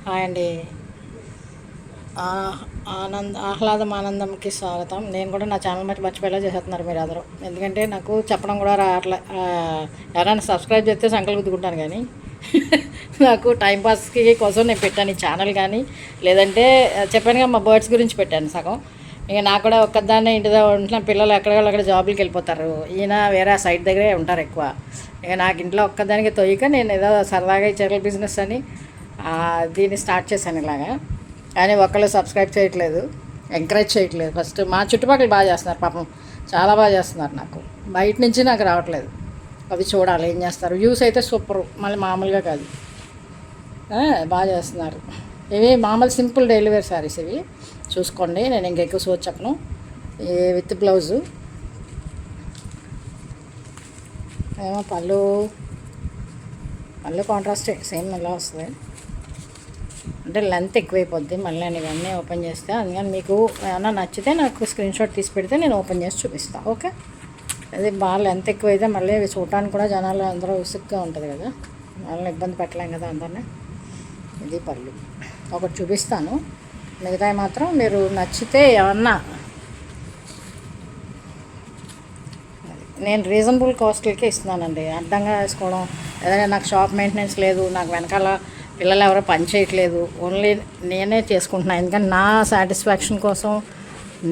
Hi అండి. ఆహ్లాదం ఆనందంకి స్వాగతం. నేను కూడా నా ఛానల్ మర్చిపోయేలా చేసేస్తున్నారు మీరు అందరూ. ఎందుకంటే నాకు చెప్పడం కూడా రావట్లే. ఎవరైనా సబ్స్క్రైబ్ చేస్తే సంకలు గుద్దుకుంటాను కానీ నాకు టైంపాస్కి కోసం నేను పెట్టాను ఈ ఛానల్. కానీ లేదంటే చెప్పాను కదా, మా బర్డ్స్ గురించి పెట్టాను సగం. ఇక నాకు కూడా ఒక్కదాన్నే ఇంటిదో ఉంటున్న, పిల్లలు ఎక్కడికక్కడ జాబులకి వెళ్ళిపోతారు. ఈయన వేరే సైడ్ దగ్గరే ఉంటారు ఎక్కువ. ఇక నాకు ఇంట్లో ఒక్కదానికి తొయ్యక నేను ఏదో సరదాగా ఈ చీరల బిజినెస్ అని దీన్ని స్టార్ట్ చేశాను ఇలాగా. కానీ ఒక్కళ్ళు సబ్స్క్రైబ్ చేయట్లేదు, ఎంకరేజ్ చేయట్లేదు. ఫస్ట్ మా చుట్టుపక్కల బాగా చేస్తున్నారు, పాపం చాలా బాగా చేస్తున్నారు. నాకు బయట నుంచి నాకు రావట్లేదు. అవి చూడాలి ఏం చేస్తారు. వ్యూస్ అయితే సూపరు, మళ్ళీ మామూలుగా కాదు, బాగా చేస్తున్నారు. ఇవి మామూలు సింపుల్ డైలీ వేర్ శారీస్ ఇవి. చూసుకోండి, నేను ఇంకెక్కువ సోచ్ చెప్పను. విత్ బ్లౌజు ఏమో పళ్ళు కాంట్రాస్టే సేమ్ ఎలా వస్తుంది అంటే లెంత్ ఎక్కువైపోద్ది మళ్ళీ నేను ఇవన్నీ ఓపెన్ చేస్తే. అందుకని మీకు ఏమన్నా నచ్చితే నాకు స్క్రీన్ షాట్ తీసి పెడితే నేను ఓపెన్ చేసి చూపిస్తాను. ఓకే, అది బాగా లెంత్ ఎక్కువైతే మళ్ళీ చూడటానికి కూడా జనాలు అందరూ విసుగ్గా ఉంటుంది కదా, వాళ్ళని ఇబ్బంది పెట్టలేం కదా అందరినీ. ఇది పళ్ళు ఒకటి చూపిస్తాను, మిగతాయి మాత్రం మీరు నచ్చితే ఏమన్నా. నేను రీజనబుల్ కాస్ట్లకే ఇస్తున్నానండి. అడ్డంగా వేసుకోవడం ఏదైనా, నాకు షాప్ మెయింటెనెన్స్ లేదు, నాకు వెనకాల పిల్లలు ఎవరో పని చేయట్లేదు, ఓన్లీ నేనే చేసుకుంటున్నాను. ఎందుకంటే నా సాటిస్ఫాక్షన్ కోసం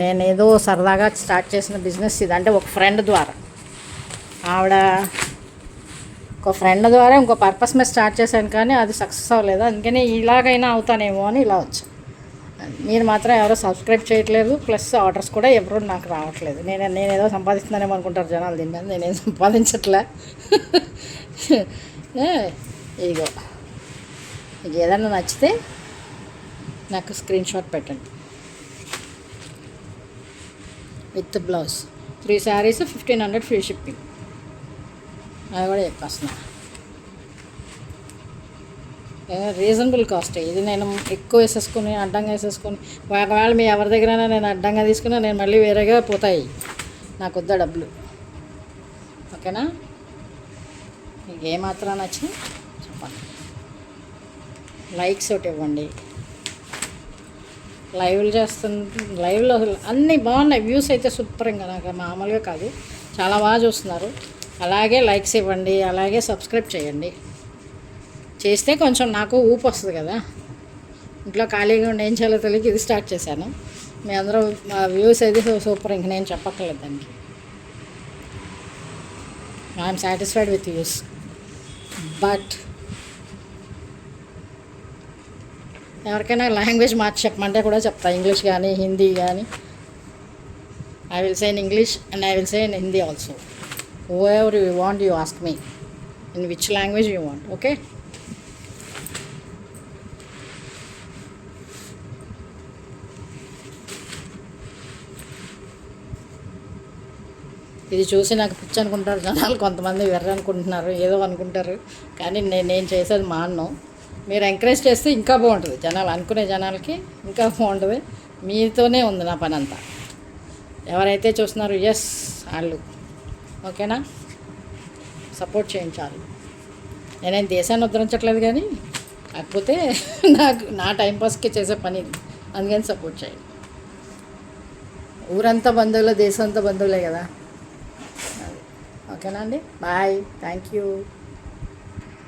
నేను ఏదో సరదాగా స్టార్ట్ చేసిన బిజినెస్ ఇది. అంటే ఒక ఫ్రెండ్ ద్వారా, ఆవిడ ఒక ఫ్రెండ్ ద్వారా ఇంకో పర్పస్ మీద స్టార్ట్ చేశాను, కానీ అది సక్సెస్ అవ్వలేదు. అందుకని ఇలాగైనా అవుతానేమో అని ఇలా వచ్చాను. మీరు మాత్రం ఎవరో సబ్స్క్రైబ్ చేయట్లేదు, ప్లస్ ఆర్డర్స్ కూడా ఎవరు నాకు రావట్లేదు. నేను ఏదో సంపాదిస్తున్నానేమో అనుకుంటారు జనాలు, దీని మీద నేనేం సంపాదించట్లే. ఇగో మీకు ఏదైనా నచ్చితే నాకు స్క్రీన్ షాట్ పెట్టండి. With blouse 3 saris 1500 free shipping. అది కూడా చెప్పేస్తున్నా, రీజనబుల్ కాస్ట్. ఇది నేను ఎక్కువ వేసేసుకుని అడ్డంగా వేసేసుకొని, ఒకవేళ మీ ఎవరి దగ్గరైనా నేను అడ్డంగా తీసుకున్నా నేను మళ్ళీ వేరేగా పోతాయి, నాకు వద్దా డబ్బులు. ఓకేనా, మీకు ఏమాత్రం నచ్చినా చెప్పండి. లైక్స్ ఒకటి ఇవ్వండి. లైవ్లు లైవ్లో అన్నీ బాగున్నాయి, వ్యూస్ అయితే సూపర్, ఇంకా నాకు మామూలుగా కాదు, చాలా బాగా చూస్తున్నారు. అలాగే లైక్స్ ఇవ్వండి, అలాగే సబ్స్క్రైబ్ చేయండి. చేస్తే కొంచెం నాకు ఊపు వస్తుంది కదా, ఇంట్లో ఖాళీగా ఉండి ఏం చేయాలో తెలియక ఇది స్టార్ట్ చేశాను. మీ అందరూ వ్యూస్ అయితే సూపర్, ఇంక నేను చెప్పక్కర్లేదు దానికి. I'm satisfied with views. But ఎవరికైనా లాంగ్వేజ్ మార్చి చెప్పమంటే కూడా చెప్తా, ఇంగ్లీష్ కానీ హిందీ కానీ. I will say in English and I will say in Hindi also. whoever you want, you ask me in which language you want. Okay, ఇది చూసి నాకు పిచ్చి అనుకుంటారు జనాలు, కొంతమంది వెర్ర అనుకుంటున్నారు, ఏదో అనుకుంటారు. కానీ నేను చేసేది మాన్నం. మీరు ఎంకరేజ్ చేస్తే ఇంకా బాగుంటుంది, జనాలు అనుకునే జనాలకి ఇంకా బాగుంటుంది. మీతోనే ఉంది నా పని అంతా. ఎవరైతే చూస్తున్నారు ఎస్ వాళ్ళు, ఓకేనా, సపోర్ట్ చేయించాలి. నేనేం దేశాన్ని ఉద్ధరించట్లేదు, కానీ కాకపోతే నా టైంపాస్కి చేసే పని ఇది, అందుకని సపోర్ట్ చేయండి. ఊరంతా బంధువులే, దేశం అంతా బంధువులే కదా. ఓకేనా అండి, బాయ్, థ్యాంక్ యూ.